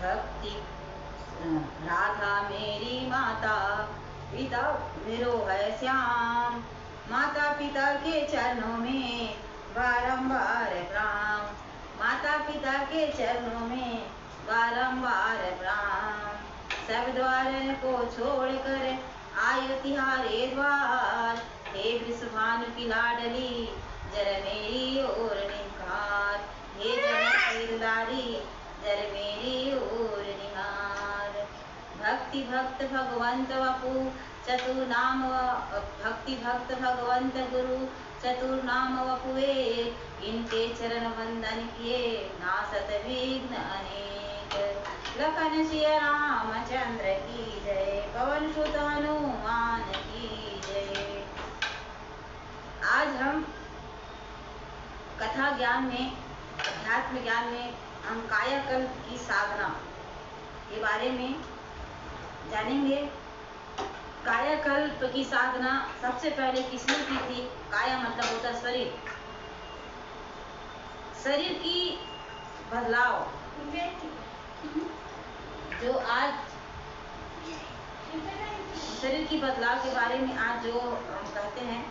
भक्ति राधा मेरी माता, पिता मेरो है श्याम। माता पिता के चरणों में बारंबार प्रणाम, माता पिता के चरणों में बारंबार प्रणाम। सब द्वार को छोड़कर आयो तिहारे द्वार, हे वृषभानु की लाडली जर मेरी ओर निहार, हे जनक की दुलारी जर मेरी ओर निहार। भक्ति भक्त भगवंत वपु चतुर नाम, भक्ति भक्त भगवंत गुरु चतुर नाम वपुए, इनके चरण वंदन किए नासत विघ्न अनेक। लखन सिया रामचंद्र की जय, पवन सुत हनुमान की जय। आज हम कथा ज्ञान में, अध्यात्म ज्ञान में हम कायाकल्प की साधना के बारे में जानेंगे। कायाकल्प की साधना सबसे पहले किसने की थी? काया मतलब होता शरीर, शरीर की बदलाव जो आज शरीर की बदलाव के बारे में आज जो हम कहते हैं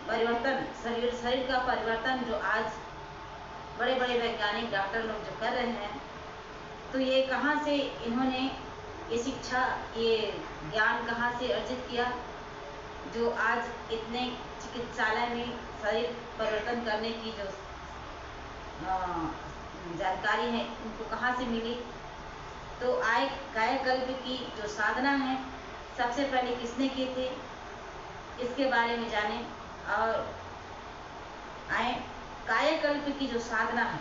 परिवर्तन, शरीर का परिवर्तन जो आज बड़े बड़े वैज्ञानिक डॉक्टर लोग जो कर रहे हैं, तो ये कहाँ से इन्होंने ये शिक्षा, ये ज्ञान कहाँ से अर्जित किया? जो आज इतने चिकित्सालय में शरीर परिवर्तन करने की जो जानकारी है उनको कहाँ से मिली? तो आय कायाकल्प की जो साधना है सबसे पहले किसने की थी, इसके बारे में जाने। और आए कायाकल्प की जो साधना है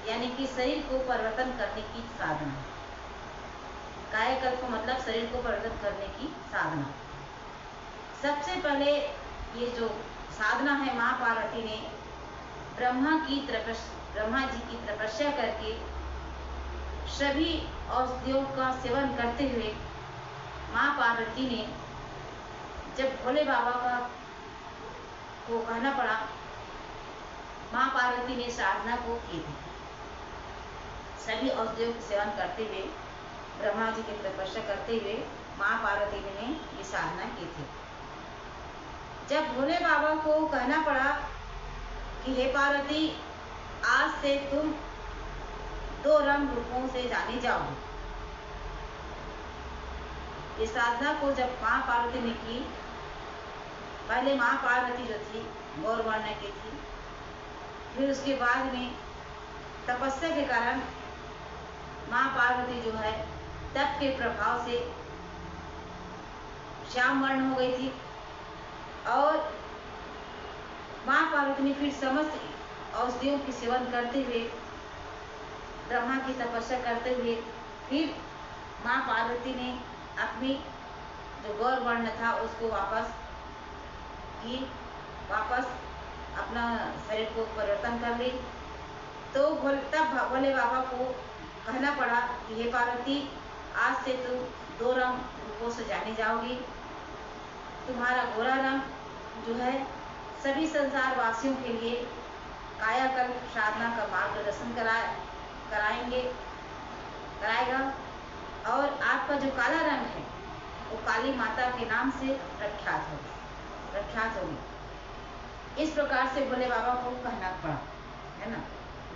यानी कि शरीर को परिवर्तन करने की साधना। कायाकल्प मतलब शरीर को परिवर्तन करने की साधना। सबसे पहले ये जो साधना है, माँ पार्वती ने ब्रह्मा जी की तपस्या करके सभी औषधियों का सेवन करते हुए माँ पार्वती ने जब भोले बाबा को कहना पड़ा, माँ पार्वती ने साधना को की थी। सभी औषधियों का सेवन करते हुए, ब्रह्मा जी की तपस्या करते हुए माँ पार्वती ने ये साधना की थी। जब भोले बाबा को कहना पड़ा कि हे पार्वती, आज से तुम 2 रंग रूपों से जानी जाओगी, ये साधना को जब माँ पार्वती ने की, पहले माँ पार्वती जो थी गौर वर्ण की थी, फिर उसके बाद में तपस्या के कारण माँ पार्वती जो है तप के प्रभाव से श्याम वर्ण हो गई थी। और माँ पार्वती ने फिर समस्त औषधियों के सेवन करते हुए, ब्रह्मा की तपस्या करते हुए, फिर माँ पार्वती ने अपनी जो गौर वर्ण था उसको वापस अपना शरीर को परिवर्तन कर ली। तो तब भोले बाबा को कहना पड़ा कि हे पार्वती, आज से तुम 2 रंग रूपों से जानी जाओगी। तुम्हारा गोरा रंग जो है सभी संसार वासियों के लिए कायाकल्प साधना का मार्गदर्शन कराएगा। और आपका जो काला रंग है वो काली माता के नाम से प्रख्यात होगी। इस प्रकार से भोले बाबा को कहना पड़ा, है ना।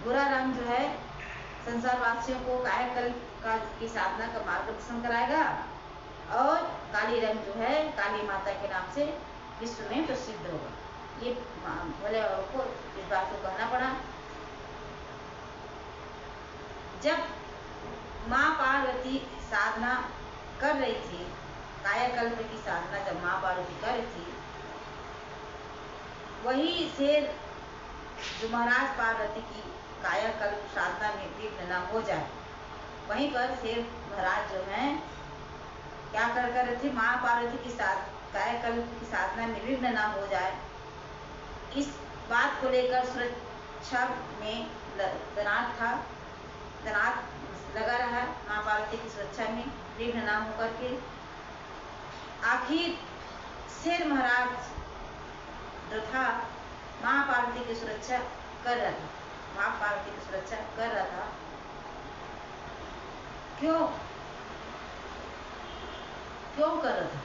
गोरा रंग जो है संसार वासियों को कायाकल्प की साधना का मार्गदर्शन कराएगा, और काली रंग जो है काली माता के नाम से विश्व में प्रसिद्ध होगा। ये भोले बाबा को इस बात को कहना पड़ा। जब माँ पार्वती साधना कर रही थी, कायाकल्प की साधना जब माँ पार्वती कर रही थी, वही शेर जो महाराज पार्वती की कायाकल्प साधना में विघ्न न हो जाए, वहीं पर शेर महाराज जो हैं क्या कर रहे थे, माँ पार्वती की कायाकल्प की साधना में विघ्न न हो जाए, इस बात को लेकर सुरक्षा में तैनात लगा रहा। माँ पार्वती की सुरक्षा में विघ्न न होकर के आखिर शेर महाराज जो था माँ पार्वती की सुरक्षा कर रहा था। क्यों क्यों कर रहा था?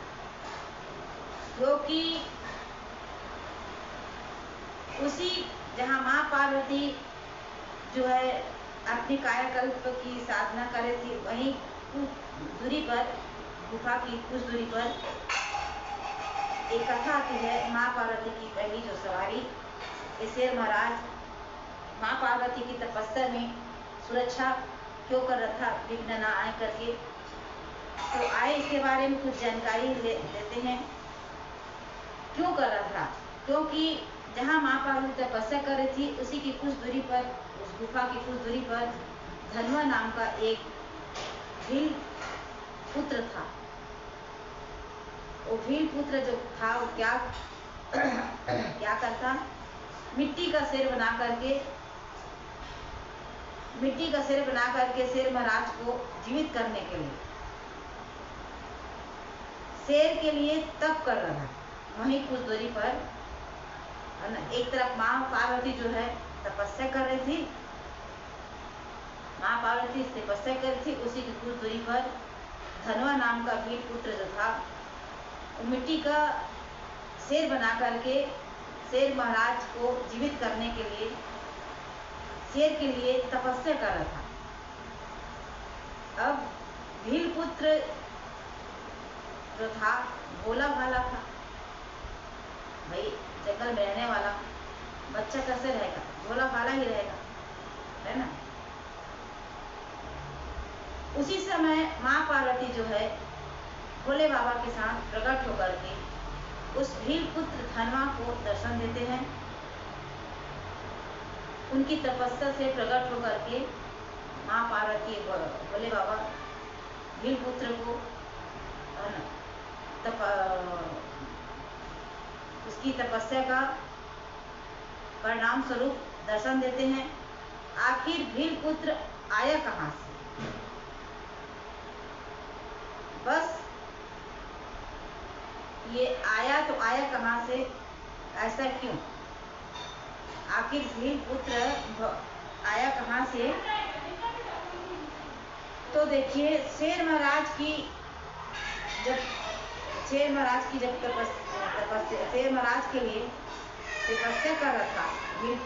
क्योंकि उसी जहाँ माँ पार्वती जो है अपनी कायाकल्प की साधना कर रही थी, वहीं कुछ दूरी पर, गुफा की कुछ दूरी पर एक कथा आती है माँ पार्वती की पहली जो सवारी। शेर महाराज माँ पार्वती की तपस्या में सुरक्षा क्यों कर रहा था, विघ्न न आए करके। तो आए इसके बारे में कुछ जानकारी देते हैं। क्यों कर रहा था? क्योंकि जहाँ माँ पार्वती तपस्या कर रही थी, उसी की कुछ दूरी पर, उस गुफा की कुछ दूरी पर धनवा नाम का एक भील पुत्र था। वो भील पुत्र जो था वो क्या करता, मिट्टी का सिर बना करके शेर महाराज को जीवित करने के लिए, शेर के लिए तप कर रहा था। वहीं कुछ दूरी पर एक तरफ माँ पार्वती जो है तपस्या कर रही थी, माँ पार्वती तपस्या कर रही थी, उसी की कुछ दूरी पर धनवा नाम का भील पुत्र जो था, वो मिट्टी का शेर बना करके शेर महाराज को जीवित करने के लिए, शेर के लिए तपस्या कर रहा था। अब भील पुत्र जो था भोला भाला था, भाई जंगल में रहने वाला बच्चा कैसे रहेगा, भोला भाला ही रहेगा, है ना। उसी समय माँ पार्वती जो है भोले बाबा के साथ प्रकट होकर के उस भील पुत्र धनवा को दर्शन देते हैं। उनकी तपस्या से प्रकट होकर के माँ पार्वती भोले बाबा भील पुत्र को उसकी तपस्या का परिणाम स्वरूप दर्शन देते हैं। आखिर भील पुत्र आया कहाँ से? बस ये आया तो आया कहाँ से, ऐसा क्यों? आखिर भील पुत्र आया कहाँ से? तो देखिए, शेर महाराज की जब शेर महाराज के लिए तपस्या कर रहा था भील,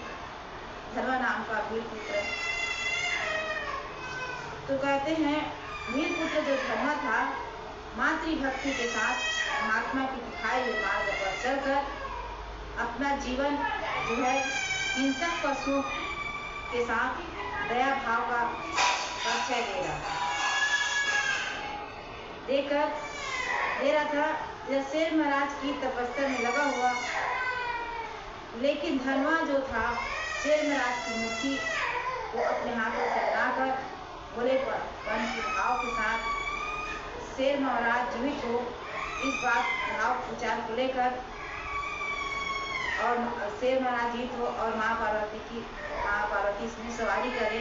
धनवा नाम का भील पुत्र, तो कहते हैं भील पुत्र जो धनवा था, मातृभक्ति के साथ महात्मा की दिखाए हुए मार्ग पर चलकर अपना जीवन जो है हिंसक पशुओं के साथ दया भाव का परिचय दे रहा था। जब शेर महाराज की तपस्या में लगा हुआ, लेकिन धनवा जो था शेर महाराज की मूर्ति को अपने हाथों से बनाकर भोलेपन के भाव के साथ शेर महाराज जीवित हो, इस बात भाव विचार को लेकर और शेर महाराज जीवित हो और माँ पार्वती इसमें सवारी करे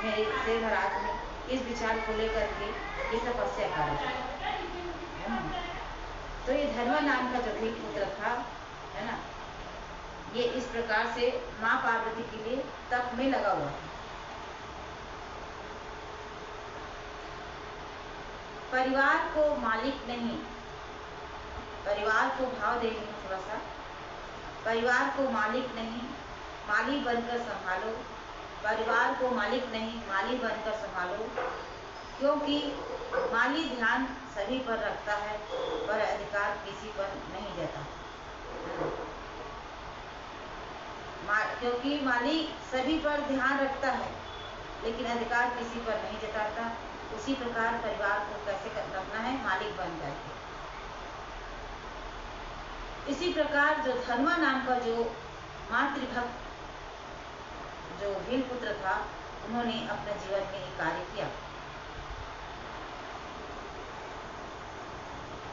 मेरे शेर महाराज में, इस विचार को लेकर के ये तपस्या कर रहे हैं। तो ये धनवा नाम का जो भील पुत्र था, है ना, ये इस प्रकार से माँ पार्वती के लिए तप में लगा हुआ था। परिवार को मालिक नहीं, परिवार को भाव देंगे थोड़ा सा। परिवार को मालिक नहीं, माली बनकर संभालो। परिवार को मालिक नहीं, माली बनकर संभालो, क्योंकि माली ध्यान सभी पर रखता है पर अधिकार किसी पर नहीं देता। क्योंकि माली सभी पर ध्यान रखता है लेकिन अधिकार किसी पर नहीं जताता, उसी प्रकार परिवार को कैसे रखना है, मालिक बन करके। इसी प्रकार जो धनवा नाम का जो मातृभक्त जो भील पुत्र था, उन्होंने अपने जीवन में एक कार्य किया।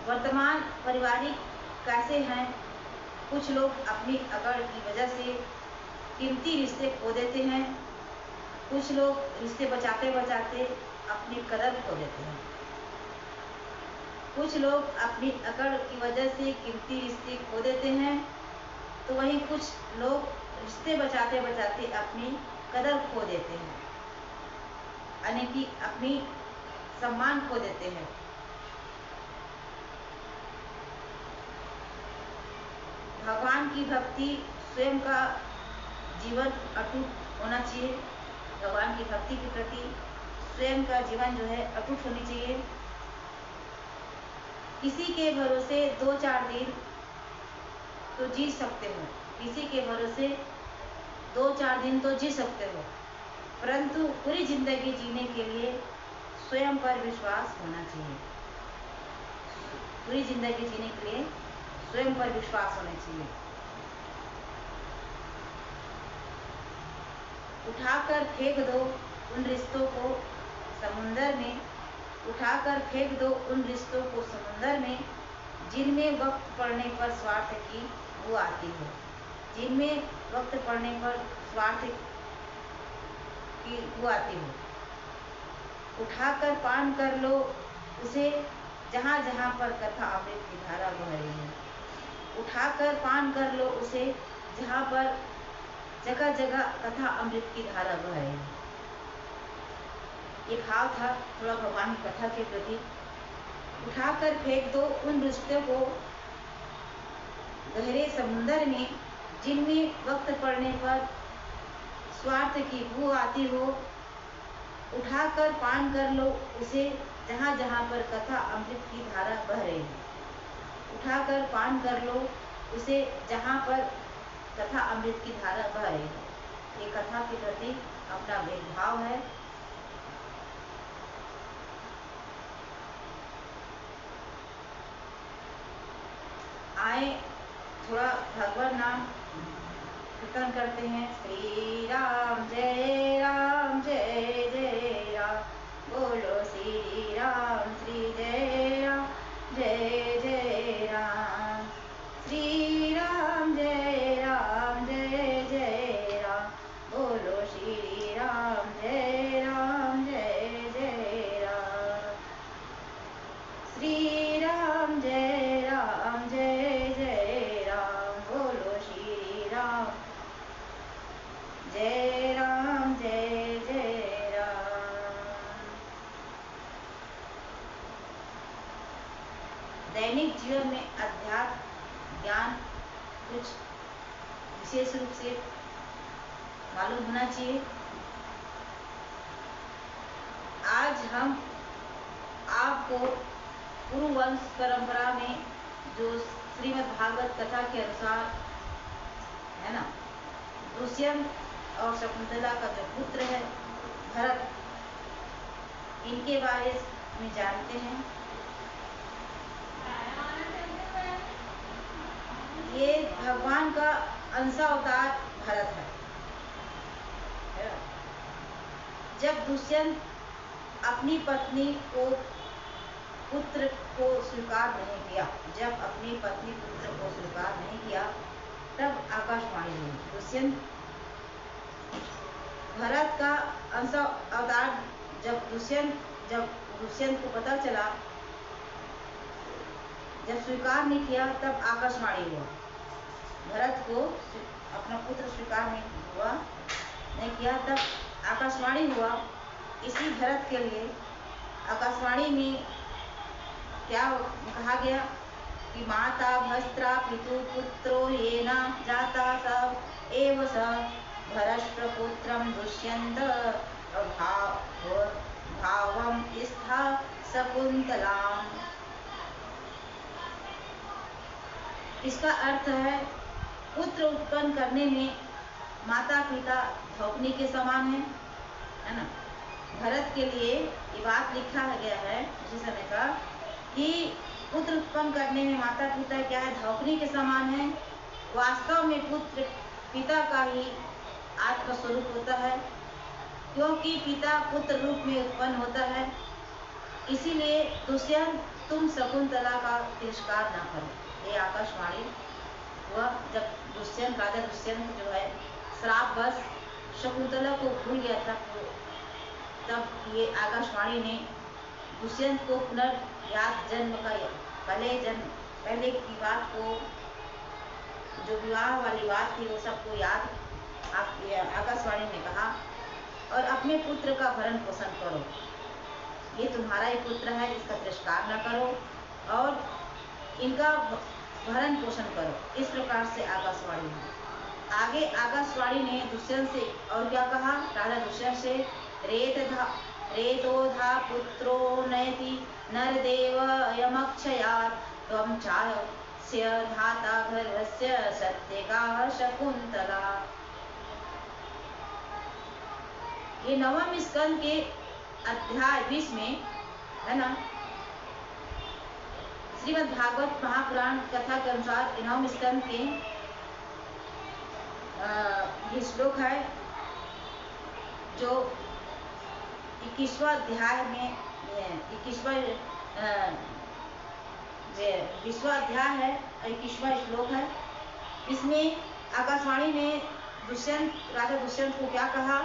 वर्तमान पारिवारिक कैसे हैं, कुछ लोग अपनी अकड़ की वजह से कीमती रिश्ते खो देते हैं, कुछ लोग रिश्ते बचाते बचाते अपनी कदर खो देते हैं। कुछ लोग अपनी अकड़ की वजह से कीमती रिश्ते खो देते हैं, तो वहीं कुछ लोग रिश्ते बचाते बचाते अपनी कदर खो देते हैं, यानी कि अपनी सम्मान खो देते हैं। भगवान की भक्ति स्वयं का जीवन अटूट होना चाहिए। भगवान की भक्ति के प्रति स्वयं का जीवन जो है अटूट होनी चाहिए। किसी के भरोसे 2-4 दिन तो जी सकते हो, किसी के भरोसे 2-4 दिन तो जी सकते हो, परंतु पूरी जिंदगी जीने के लिए स्वयं पर विश्वास होना चाहिए। पूरी जिंदगी जीने के लिए स्वयं पर विश्वास होना चाहिए। उठाकर फेंक दो उन रिश्तों को समुंदर में, उठाकर फेंक दो उन रिश्तों को समुंदर में, जिनमें वक्त पड़ने पर स्वार्थ की बू आती हो, जिनमें वक्त पड़ने पर स्वार्थ की बू आती हो। उठाकर पान कर लो उसे जहाँ जहाँ पर कथा अमृत की धारा बह रही है। उठाकर पान कर लो उसे जहाँ पर जगह जगह कथा अमृत की धारा बह रही है। ये भाव था थोड़ा भगवान की कथा के प्रति। उठाकर फेंक दो उन रिश्तों को गहरे समुंदर में, जिनमें वक्त पड़ने पर स्वार्थ की बू आती हो। उठाकर पान कर लो उसे जहाँ जहाँ पर कथा अमृत की धारा बह रही है। उठाकर पान कर लो उसे जहाँ पर कथा अमृत की धारा बह रही है। ये कथा के प्रति अपना भेदभाव है। आए थोड़ा भगवान नाम कीर्तन करते हैं। श्री राम जय राम जय जय राम, बोलो श्री राम जय राम जय जय राम। श्री राम जय जय राम, बोलो श्री राम जय जय राम। श्री राम जय जय राम, बोलो श्री राम जय जय राम। दैनिक जीवन में अध्यात्म ज्ञान कुछ विशेष रूप से मालूम होना चाहिए। आज हम आपको गुरु वंश परंपरा में जो श्रीमद् भागवत कथा के अनुसार है ना, दुष्यंत और शकुंतला का जो पुत्र है भरत, इनके बारे में जानते हैं। ये भगवान का अंशावतार भरत है। जब दुष्यंत अपनी पत्नी को पुत्र को स्वीकार नहीं किया, जब अपनी पत्नी पुत्र को स्वीकार नहीं किया, तब आकाशवाणी हुई। दुष्यंत भरत का अंश अवतार जब दुष्यंत को पता चला, जब स्वीकार नहीं किया, तब आकाशवाणी हुआ। भरत को अपना पुत्र स्वीकार नहीं किया, तब आकाशवाणी हुआ। इसी भरत के लिए आकाशवाणी में क्या कहा गया कि माता भस्त्रा पितु पुत्रो येन जाता स एव स भरतपुत्रं दुष्यन्त भावं स्था शकुन्तलाम्। इसका अर्थ है पुत्र उत्पन्न करने में माता पिता धौपनी के समान है ना। भरत के लिए ये बात लिखा गया है उसी समय का कि पुत्र उत्पन्न करने में माता पिता क्या है, धौपनी के समान है। वास्तव में पुत्र पिता का ही आत्म स्वरूप होता है, क्योंकि पिता पुत्र रूप में उत्पन्न होता है। इसीलिए दुष्यंत तुम शकुंतला का तिरस्कार ना करो। ये आकाशवाणी हुआ जब दुष्यंत, राजा दुष्यंत जो है श्रापवश शकुंतला को भूल गया था, तब ये आकाशवाणी ने दुष्यंत को पुनर्याद जन्म का पहले की बात को, जो विवाह वाली बात थी, वो सबको याद आकाशवाणी ने कहा और अपने पुत्र का भरण पोषण करो। ये तुम्हारा ही पुत्र है, इसका तिरस्कार न करो और इनका भरण पोषण करो। इस प्रकार से आकाशवाणी है। आगे आकाशवाणी ने दुष्यंत से और क्या कहा? राजा दुष्यंत से रेतोधा पुत्रो नयति नरदेव यमक्षयात् त्वं चास्य धाता गर्भस्य सत्यका शकुंतला। ये नवम स्कंद के अध्याय 20 में है ना, श्रीमद् भागवत महापुराण कथा के अनुसार नवम स्कंद के ये श्लोक है जो 21वां अध्याय में 20वां अध्याय है, 21वां श्लोक है। इसमें आकाशवाणी ने राजा दुष्यंत को क्या कहा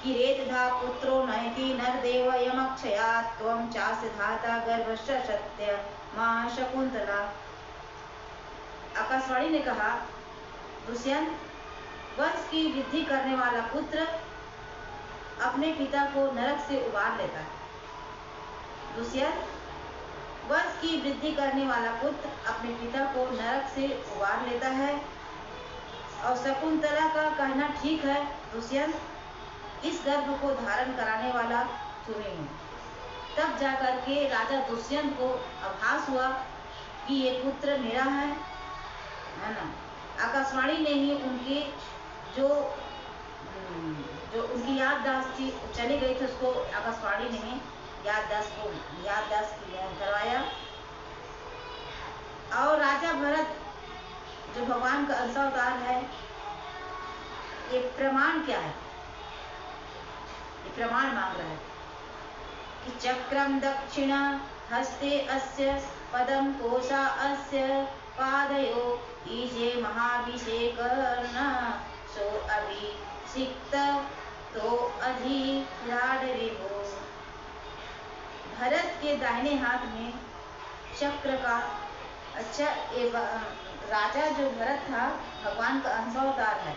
कि रेतधा पुत्रो नयति नरदेव यमक्षयात् त्वं चास्य धाता गर्भस्य सत्य मां शकुंतला। आकाशवाणी ने कहा, दुष्यंत, वंश की वृद्धि करने वाला पुत्र अपने पिता को नरक से उबार लेता है। दुष्यंत, वंश की वृद्धि करने वाला पुत्र अपने पिता को नरक से उबार लेता है। और शकुंतला का कहना ठीक है दुष्यंत, इस गर्भ को धारण कराने वाला तुम्हें हूँ। तब जाकर के राजा दुष्यंत को आभास हुआ कि ये पुत्र मेरा है ना। आकाशवाणी ने ही उनकी जो उनकी याददाश्त थी चली गई थी, उसको आकाशवाणी ने ही याददाश्त करवाया। और राजा भरत जो भगवान का अंशावतार है, ये प्रमाण क्या है? ये प्रमाण मांग रहा है कि चक्रम दक्षिण हस्ते अस्य पदम कोशा अस्य पादयो ईजे महाभिषेकर्न सो अभिषिक्त तो अधिराड विभो। भरत के दाहिने हाथ में चक्र का, अच्छा ये राजा जो भरत था भगवान का अंशावतार है,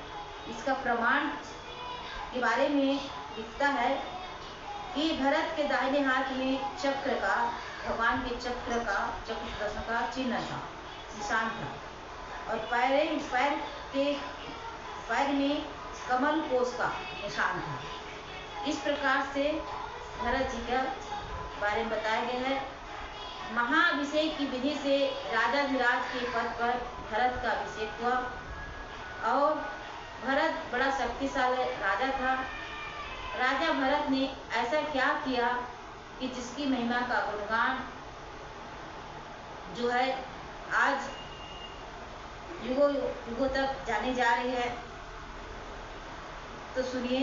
इसका प्रमाण के बारे में लिखता है कि भरत के दाहिने हाथ में चक्र का, भगवान के चक्र का चिन्ह था, निशान था। और पैर में कमल कोश का निशान था। इस प्रकार से भरत जी का बारे में बताया गया है। महाअभिषेक की विधि से राजाधिराज के पद पर भरत का अभिषेक हुआ। और भरत बड़ा शक्तिशाली राजा था। राजा भरत ने ऐसा क्या किया कि जिसकी महिमा का गुणगान जो है आज युगों तक जानी जा रही है। तो सुनिए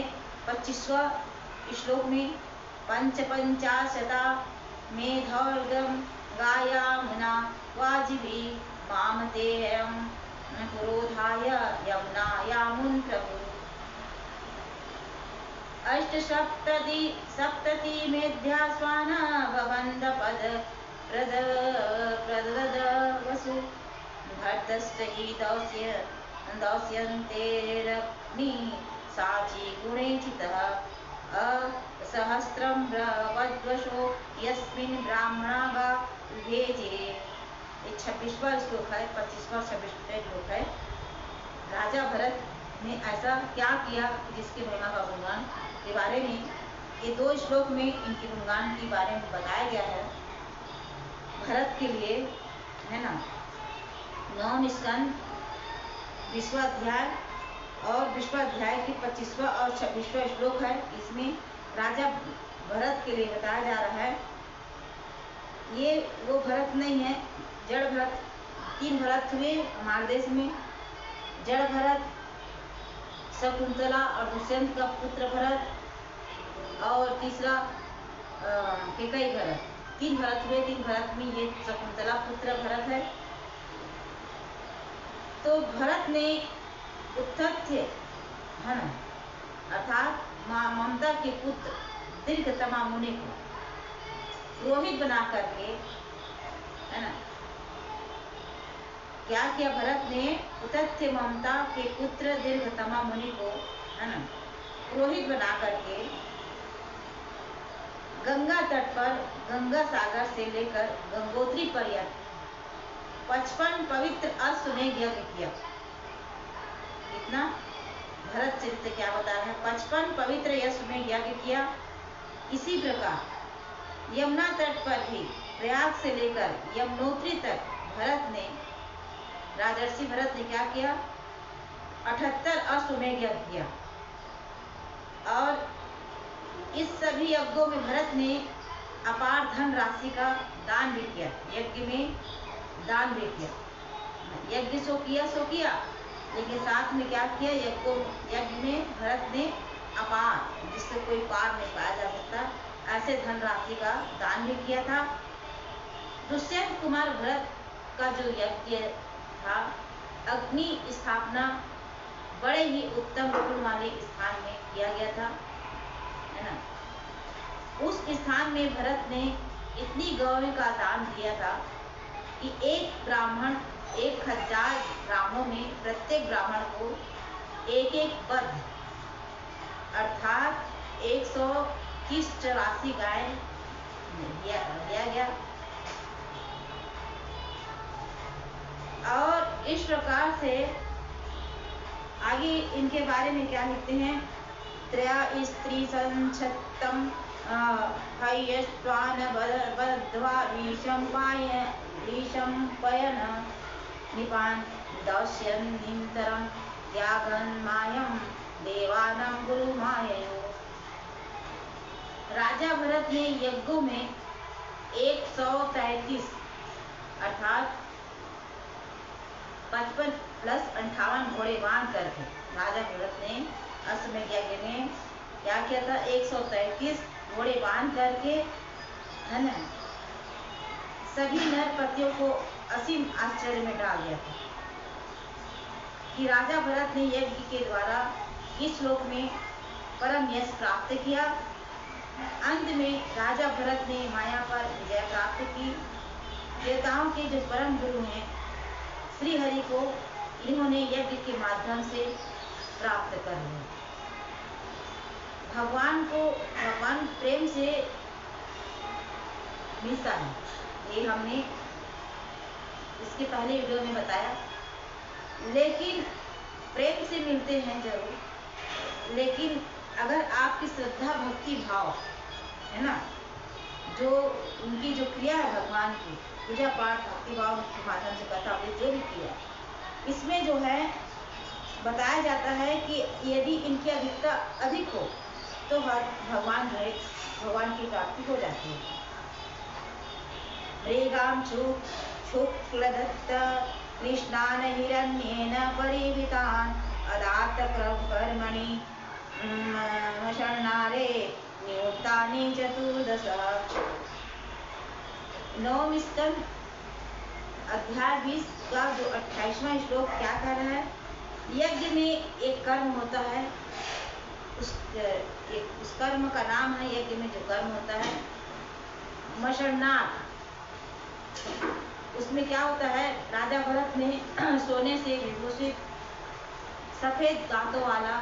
25वां श्लोक में, पंचाशता मेधौर्गम गायामुना वाजिभी मामतेयं पुरोधाय यमुनायामुन प्रभु। सप्तति मेध्यास्वान भवन्त पद प्रदद वसु भर्तश्च हि दौस्यन्तेरग्नि साची गुणे चितः असहस्रं वद्वशो यस्मिन् ब्राह्मणाः भेजे। ये 26वां श्लोक है, 25वां 26वां श्लोक है। राजा भरत ने ऐसा क्या किया जिसके महिमा का गुणगान के बारे में ये 2 श्लोक में इनके गुणगान के बारे में बताया गया है भरत के लिए, है ना। 9 स्कंद 20वां अध्याय और 20वां अध्याय के 25वां और 26वां श्लोक है। इसमें राजा भरत के लिए बताया जा रहा है। ये वो भरत नहीं है, जड़ भरत। 3 भरत हुए हमारे देश में, जड़ भरत, शकुंतला और दुष्यंत का पुत्र भरत, और तीसरा केकई भरत। 3 भरत हुए। 3 भरत में ये शकुंतला पुत्र भरत है। तो भरत ने उत्तथ्य, है ना, अर्थात ममता के पुत्र दीर्घतमा मुनि को पुरोहित बना करके, है ना, क्या किया भरत ने? उत्तथ्य ममता के पुत्र दीर्घतमा मुनि को, है ना, पुरोहित बना करके गंगा तट पर गंगा सागर से लेकर गंगोत्री पर्यंत 55 पवित्र अश्वमेध यज्ञ किया। कितना? भरत चरित्र क्या बता रहा है? 55 पवित्र अश्वमेध यज्ञ किया। इसी प्रकार यमुना तट पर भी प्रयाग से लेकर यमुनोत्री तक राजर्षि भरत ने क्या किया? 78 अश्वमेध यज्ञ किया। और इस सभी यज्ञों में भरत ने अपार धन राशि का दान भी किया। यज्ञ में दान भी किया। यज्ञ सो किया, लेकिन साथ में क्या किया? यज्ञ में भरत ने अपार, जिससे कोई पार नहीं पाया जा सकता, ऐसे धन राशि का दान भी किया था। दुष्यंत कुमार भरत का जो यज्ञ था, अग्नि स्थापना बड़े ही उत्तम गुण वाले स्थान में किया गया था, है ना। उस स्थान में भरत ने इतनी गौ का दान दिया था कि एक ब्राह्मण 1000 ब्राह्मणों में प्रत्येक ब्राह्मण को एक बद्ध अर्थात 184 गाय दिया गया। और इस प्रकार से आगे इनके बारे में क्या लिखते हैं? त्रया स्त्री संछत्तम हयस्वान बद्ध्वा विषम पयन निपान दस्यन्नितरं त्यागन्मायं देवानां गुरुमाययो। राजा भरत ने यज्ञों में 133 अर्थात 55 प्लस 58 घोड़े बांध करके राजा भरत ने अश्वमेध यज्ञ में क्या किया था? 133 घोड़े बांध करके, है ना, सभी नरपतियों को असीम आश्चर्य में डाल दिया था कि राजा भरत ने यज्ञ के द्वारा इस लोक में परम यश प्राप्त किया। अंत में राजा भरत ने माया पर विजय प्राप्त की। देवताओं के जो परम गुरु हैं श्री हरि को इन्होंने यज्ञ के माध्यम से प्राप्त कर लिया। भगवान प्रेम से मिलता है, ये हमने इसके पहले वीडियो में बताया। लेकिन प्रेम से मिलते हैं जरूर, लेकिन अगर आपकी श्रद्धा भक्ति भाव है ना, जो उनकी जो क्रिया है भगवान की पूजा पाठ भक्ति भाव के माध्यम से कथा जो भी किया, इसमें जो है बताया जाता है कि यदि इनकी अधिकता अधिक हो तो भगवान की प्राप्ति हो जाती है। मृगाम शुक्लदत्त कृष्णान हिरण्येन परिवितान अदात्त कर्मणि शरणारे नियुक्तानि 14। नवम स्कंद अध्याय 20 का जो 28वां श्लोक क्या कह रहा है? यज्ञ में एक कर्म होता है, उस कर्म का नाम है, यज्ञ में जो कर्म होता है मशरनाथ। उसमें क्या होता है? राजा भरत ने सोने से विभूषित सफेद दांतों वाला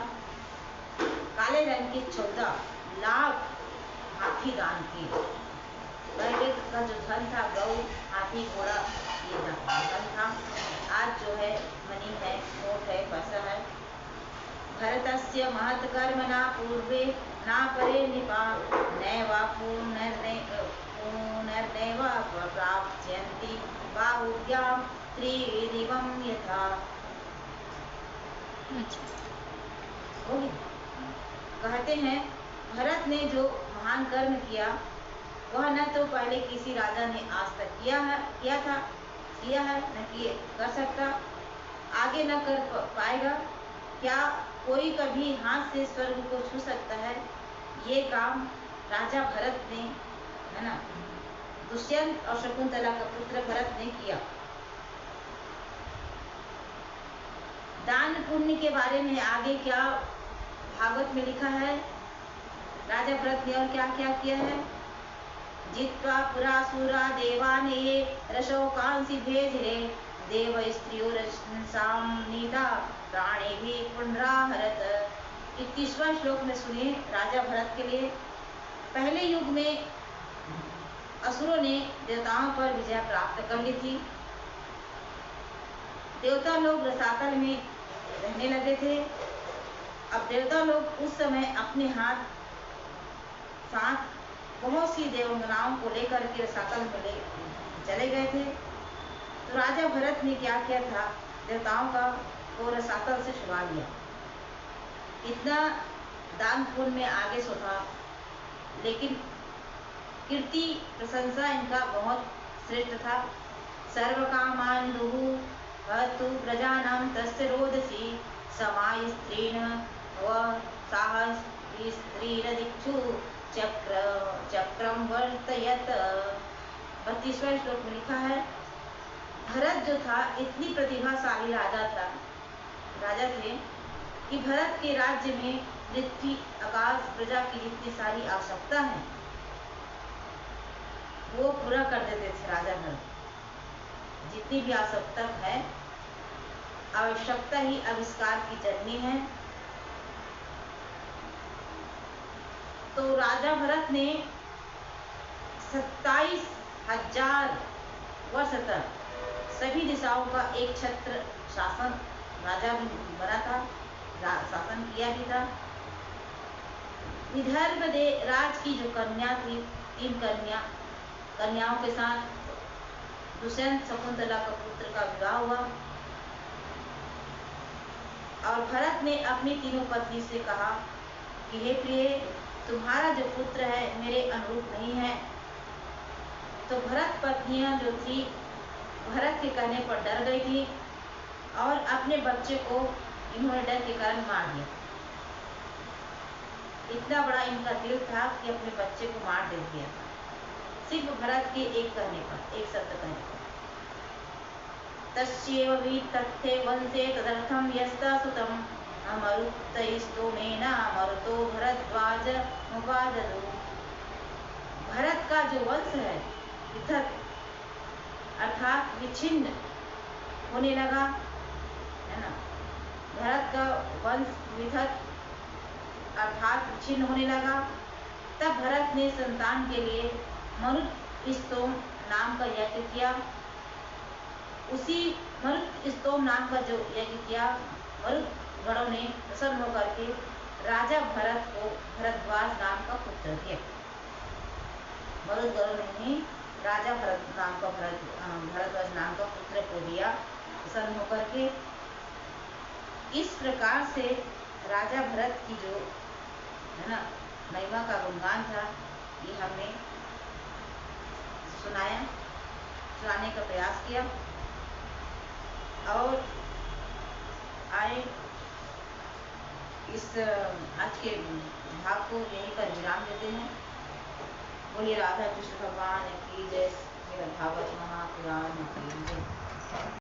काले रंग के 14 लाख हाथी दान किए। पहले का जो धन था गौ हाथी घोड़ा ये धन था, आज जो है मनी है, नोट है, पैसा है। भरतस्य महत् कर्मणा पूर्वे ना परे निपा नैवा पुनर्नैव प्राप्स्यन्ति बाहुभ्यां त्रिदिवं यथा। कहते हैं भरत ने जो महान कर्म किया वह न तो पहले किसी राजा ने आज तक किया है न कर सकता, आगे न कर पाएगा। क्या कोई कभी हाथ से स्वर्ग को छू सकता है? ये काम राजा भरत ने, है ना, दुष्यंत और शकुंतला का पुत्र भरत ने किया। दान पुण्य के बारे में आगे क्या भागवत में लिखा है? राजा भरत ने और क्या क्या किया है? जित्वा पुरासुरा देवाने रशोकांसी भेजिरे देव स्त्रियों नीता प्राणी भी पुनराहरत। 21वां श्लोक में सुनिए राजा भरत के लिए पहले युग में असुरों ने देवताओं पर विजय प्राप्त कर ली थी। देवता लोग रसातल में रहने लगे थे। अब देवता लोग उस समय अपने साथ बहुत सी देवंगनाओं को लेकर के रसातल में चले गए थे। तो राजा भरत ने क्या किया था, देवताओं को रसातल से छुड़ा लिया। इतना दान पुण्य में आगे सो था, लेकिन कीर्ति प्रशंसा इनका बहुत श्रेष्ठ था। सर्व कामान दुहु हतु प्रजानां तस्य रोदसी समाय स्त्रीण व साहस स्त्रीरदिक्षु चक्रम वर्तयत। 32वां श्लोक में लिखा है, भरत जो था इतनी प्रतिभाशाली राजा थे कि भरत के राज्य में पृथ्वी आकाश प्रजा की जितनी सारी आवश्यकता है वो पूरा कर देते थे। राजा भरत जितनी भी आवश्यकता है, आवश्यकता ही आविष्कार की जननी है। तो राजा भरत ने 27,000 वर्ष तक सभी दिशाओं का एक छत्र शासन राजा भी बना था, शासन किया भी था। विदर्भ राज की जो कन्या थी, 3 कन्याओं के साथ दुष्यंत शकुंतला का पुत्र का विवाह हुआ। और भरत ने अपनी तीनों पत्नी से कहा कि हे प्रिय, तुम्हारा जो पुत्र है मेरे अनुरूप नहीं है। तो भरत पत्नियां जो थी भरत के कहने पर डर गई थी और अपने बच्चे को इन्होंने डर के कारण मार दिया। इतना बड़ा इनका दिल था कि अपने बच्चे को मार दे दिया था, सिर्फ भरत के एक कहने पर, एक शब्द कहने पर। तस्यैव वितत्ते वंशे तदर्थं यस्ता सुतं अमरुतैस्तोमेन मरुतो भरद्वाज मुपाददु। भरत का जो वंश है विथत अर्थात विच्छिन्न होने लगा, है ना। भरत का वंश विथत अर्थात विच्छिन्न होने लगा। तब भरत ने संतान के लिए मरुतस्तोम नाम का यज्ञ किया। उसी मरुतस्तोम नाम का जो यज्ञ किया, मरुत गणों ने प्रसन्न होकर के राजा भरत को भरद्वाज नाम का पुत्र दिया। मरुत गणों ने राजा भरद्वाज नाम का पुत्र को दिया, प्रसन्न होकर के। इस प्रकार से राजा भरत की जो है ना महिमा का गुणगान था, ये हमने सुनाने का प्रयास किया। और आए इस आज के भाग को यहीं पर विराम देते हैं। बोलिए राधा कृष्ण भगवान की जय, श्रीमद् भागवत महापुराण की जय।